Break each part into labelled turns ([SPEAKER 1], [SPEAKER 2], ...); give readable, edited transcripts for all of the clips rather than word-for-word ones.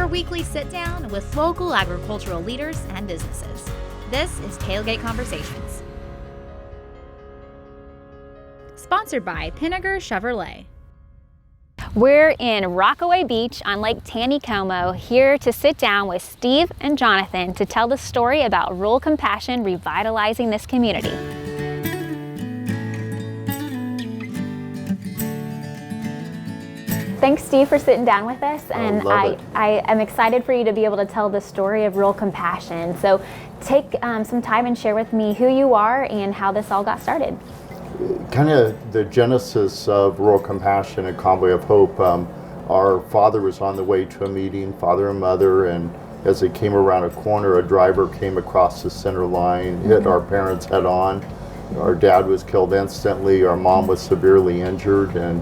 [SPEAKER 1] your weekly sit-down with local agricultural leaders and businesses. This is Tailgate Conversations. Sponsored by Pinnaker Chevrolet.
[SPEAKER 2] We're in Rockaway Beach on Lake Taneycomo, here to sit down with Steve and Jonathan to tell the story about Rural Compassion revitalizing this community. Thanks, Steve, for sitting down with us, and I am excited for you to be able to tell the story of Rural Compassion. So take some time and share with me who you are and how this all got started.
[SPEAKER 3] Kind of the genesis of Rural Compassion and Convoy of Hope. Our father was on the way to a meeting, father and mother, and as they came around a corner, a driver came across the center line, hit our parents head on. Our dad was killed instantly, our mom was severely injured, and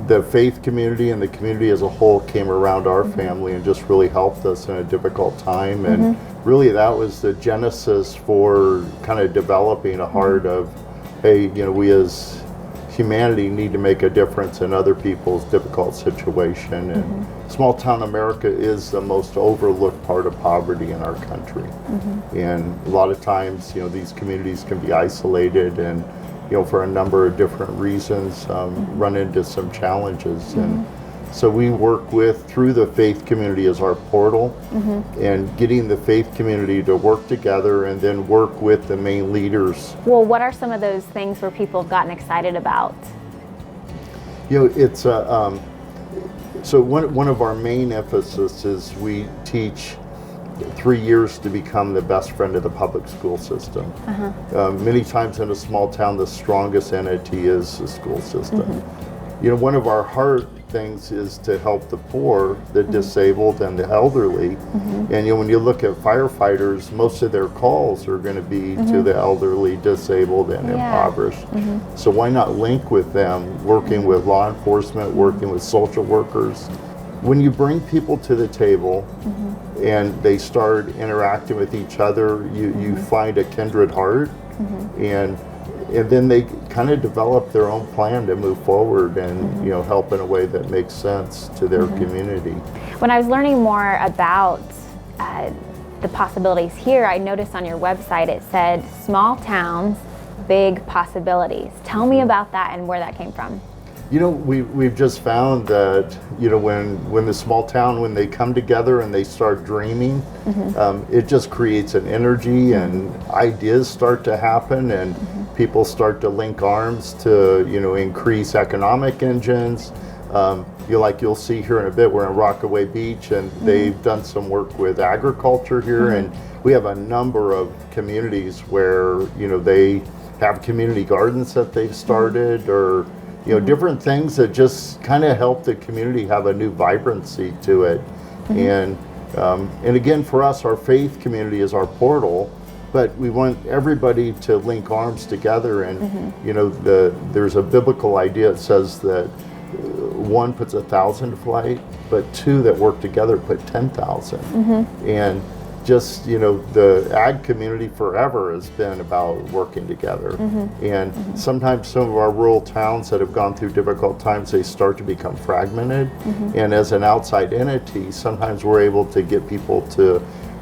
[SPEAKER 3] the faith community and the community as a whole came around our family and just really helped us in a difficult time. And really that was the genesis for kind of developing a heart of, hey, you know, we as humanity need to make a difference in other people's difficult situation. And small town America is the most overlooked part of poverty in our country. And a lot of times, you know, these communities can be isolated and, you know, for a number of different reasons, run into some challenges. And so we work through the faith community as our portal, and getting the faith community to work together and then work with the main leaders.
[SPEAKER 2] Well, what are some of those things where people have gotten excited about?
[SPEAKER 3] You know, it's so one of our main emphasis is we teach 3 years to become the best friend of the public school system. Many times in a small town, the strongest entity is the school system. You know, one of our hard things is to help the poor, the disabled, and the elderly. And you know, when you look at firefighters, most of their calls are going to be to the elderly, disabled, and impoverished. So why not link with them, working with law enforcement, working with social workers? When you bring people to the table and they start interacting with each other, you find a kindred heart, and then they kind of develop their own plan to move forward and you know, help in a way that makes sense to their community. When
[SPEAKER 2] I was learning more about the possibilities here, I noticed on your website it said small towns, big possibilities. Tell me about that and where that came from.
[SPEAKER 3] You know, we've just found that, you know, when the small town, when they come together and they start dreaming, it just creates an energy and ideas start to happen, and people start to link arms to, you know, increase economic engines. You'll see here in a bit, we're in Rockaway Beach, and they've done some work with agriculture here, and we have a number of communities where, you know, they have community gardens that they've started, or you know, different things that just kind of help the community have a new vibrancy to it. And again, for us, our faith community is our portal, but we want everybody to link arms together. And you know, there's a biblical idea that says that one puts 1,000 to flight, but two that work together put 10,000. And just, you know, the ag community forever has been about working together. And sometimes some of our rural towns that have gone through difficult times, they start to become fragmented. And as an outside entity, sometimes we're able to get people to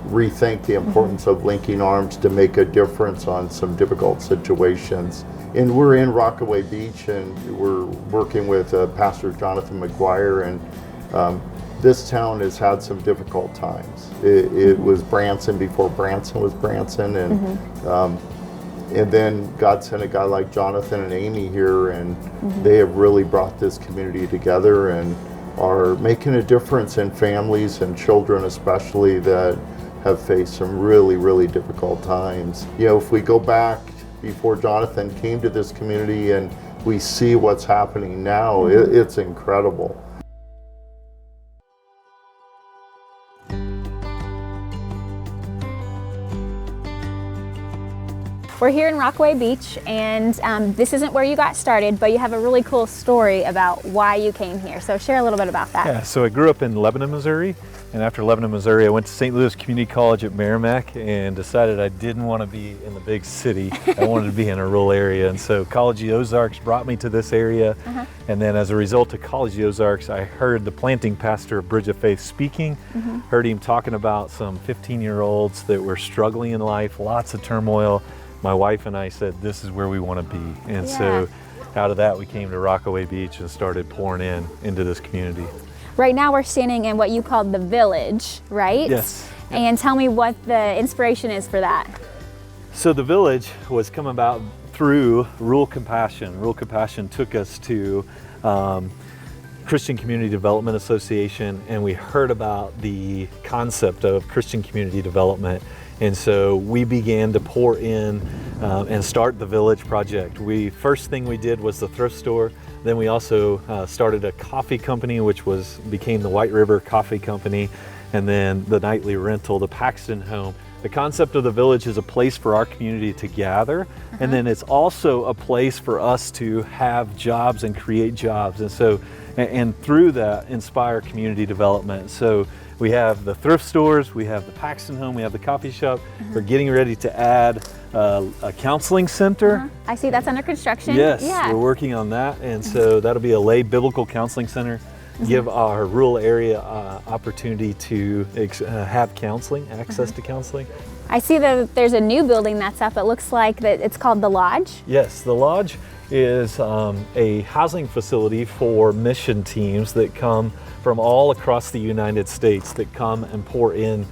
[SPEAKER 3] rethink the importance of linking arms to make a difference on some difficult situations. And we're in Rockaway Beach, and we're working with Pastor Jonathan McGuire, and this town has had some difficult times. It was Branson before Branson was Branson, and then God sent a guy like Jonathan and Amy here, and they have really brought this community together and are making a difference in families and children especially that have faced some really, really difficult times. You know, if we go back before Jonathan came to this community and we see what's happening now, it's incredible.
[SPEAKER 2] We're here in Rockaway Beach, and this isn't where you got started, but you have a really cool story about why you came here. So share a little bit about that.
[SPEAKER 4] Yeah, so I grew up in Lebanon, Missouri, and after Lebanon, Missouri, I went to St. Louis Community College at Merrimack and decided I didn't want to be in the big city. I wanted to be in a rural area, and so College of the Ozarks brought me to this area. And then as a result of College of the Ozarks, I heard the planting pastor of Bridge of Faith speaking, heard him talking about some 15-year-olds that were struggling in life, lots of turmoil. My wife and I said, this is where we want to be. And so out of that, we came to Rockaway Beach and started pouring into this community.
[SPEAKER 2] Right now we're standing in what you called the village, right?
[SPEAKER 4] Yes.
[SPEAKER 2] And tell me what the inspiration is for that.
[SPEAKER 4] So the village was come about through Rural Compassion. Rural Compassion took us to Christian Community Development Association, and we heard about the concept of Christian community development. And so we began to pour in and start the Village Project. First thing we did was the thrift store. Then we also started a coffee company, which became the White River Coffee Company, and then the nightly rental, the Paxton Home. The concept of the village is a place for our community to gather, and then it's also a place for us to have jobs and create jobs. And so, and through that, inspire community development. So we have the thrift stores, we have the Paxton Home, we have the coffee shop. We're getting ready to add a counseling center.
[SPEAKER 2] I see that's under construction.
[SPEAKER 4] Yes,
[SPEAKER 2] yeah.
[SPEAKER 4] We're working on that. And so that'll be a lay biblical counseling center, give our rural area opportunity to have counseling, access to counseling.
[SPEAKER 2] I see that there's a new building that's up. It looks like that it's called the Lodge.
[SPEAKER 4] Yes, the Lodge is a housing facility for mission teams that come from all across the United States that come and pour in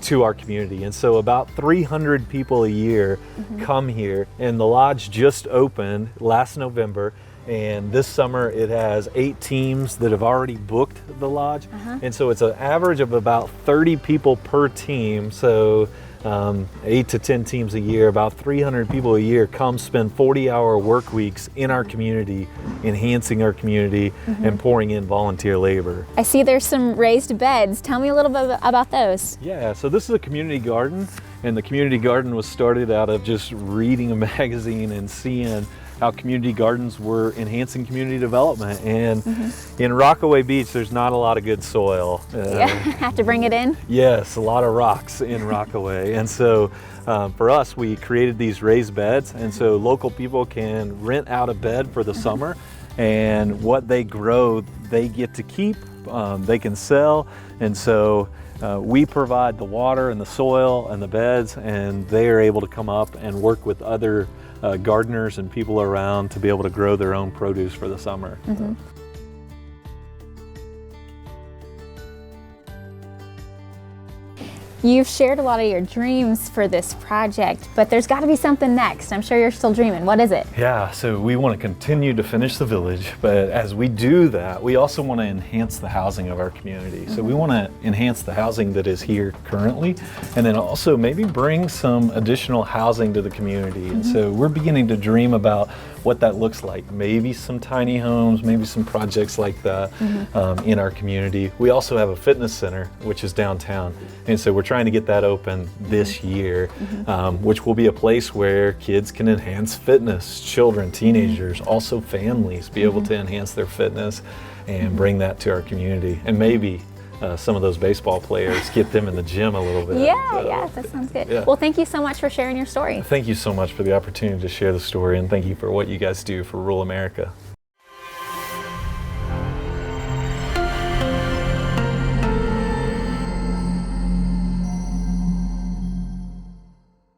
[SPEAKER 4] to our community. And so about 300 people a year come here, and the Lodge just opened last November. And this summer it has 8 teams that have already booked the Lodge. And so it's an average of about 30 people per team. So 8 to 10 teams a year, about 300 people a year come spend 40-hour work weeks in our community, enhancing our community and pouring in volunteer labor.
[SPEAKER 2] I see there's some raised beds. Tell me a little bit about those.
[SPEAKER 4] Yeah, so this is a community garden, and the community garden was started out of just reading a magazine and seeing how community gardens were enhancing community development. And in Rockaway Beach, there's not a lot of good soil.
[SPEAKER 2] Have to bring it in?
[SPEAKER 4] Yes, a lot of rocks in Rockaway. And so for us, we created these raised beds. And so local people can rent out a bed for the summer, and what they grow, they get to keep, they can sell. And so we provide the water and the soil and the beds, and they are able to come up and work with other gardeners and people around to be able to grow their own produce for the summer.
[SPEAKER 2] You've shared a lot of your dreams for this project, but there's got to be something next. I'm sure you're still dreaming. What is it?
[SPEAKER 4] Yeah, so we want to continue to finish the village, but as we do that, we also want to enhance the housing of our community. So we want to enhance the housing that is here currently, and then also maybe bring some additional housing to the community. And so we're beginning to dream about what that looks like. Maybe some tiny homes, maybe some projects like that in our community. We also have a fitness center, which is downtown. And so we're trying to get that open this year, which will be a place where kids can enhance fitness, children, teenagers, also families be able to enhance their fitness and bring that to our community. And maybe some of those baseball players, get them in the gym a little bit.
[SPEAKER 2] Yeah, that sounds good.
[SPEAKER 4] Yeah.
[SPEAKER 2] Well, thank you so much for sharing your story.
[SPEAKER 4] Thank you so much for the opportunity to share the story, and thank you for what you guys do for rural America.